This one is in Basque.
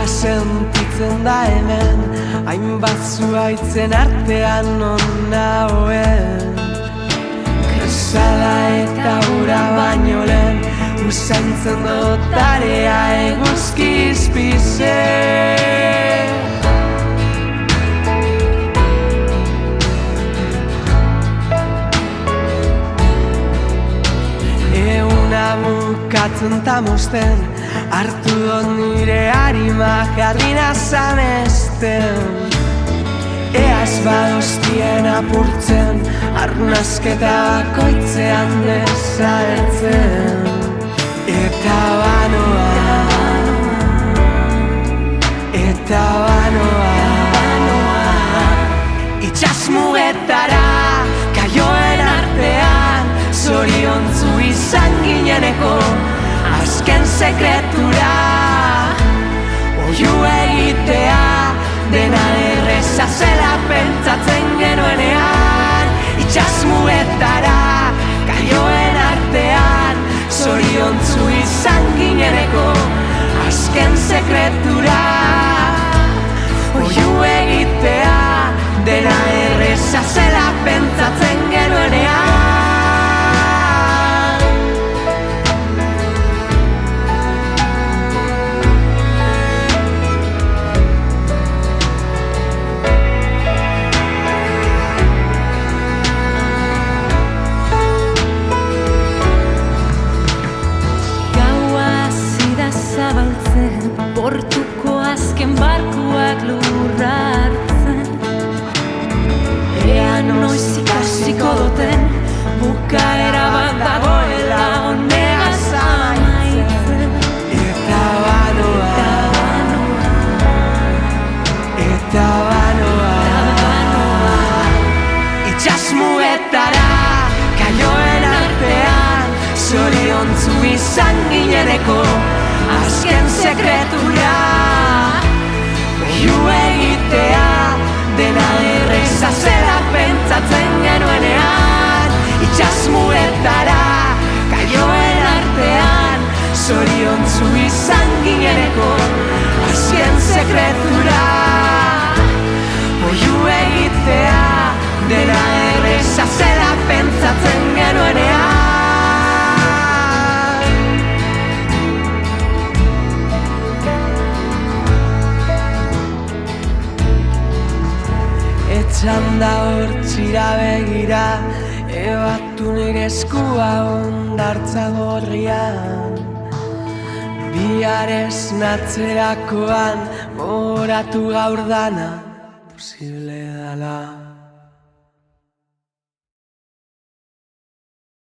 sentitzen da hemen, hainbat zuhaitzen artean non nagoen. Kresala eta ura baino lehen, usaintzen dotarea eguzki izpize. Bukatzen tamosten, hartu dut nire harima jardina zanesten. Eaz badostien apurtzen, arnazketa bakoitzean desagertzen. Eta banoa, itxas mugetara, kaioen artean, zoriontzu izan gineneko azken sekretura. Oihu egitea dena erreza zela pentsatzen genuenean, itxas mugetara, kaioen artean, zoriontzu izan gineneko azken sekretura. Oihu egitea dena erreza zela pentsatzen genuenean. Portuko azken barkuak lurra hartzen. Ea noiz ikasiko duten, bukaera bat dagoela honegaz amaitzen. Eta banoa, itxas mugetara, kaioen artean, zoriontzu izan gineneko azken sekretura. Oihu egitea dena erreza zela pentsatzen genuenean, itxas mugetara, kaioen artean, zoriontzu izan gineneko azken sekretura. Oihu egitea dena erreza zela pentsatzen genuenean. Txanda hortxira begira, ebatu nire eskua ondartza gorrian. Bihar esnatzerakoan, moratu gaur dana, posible dala.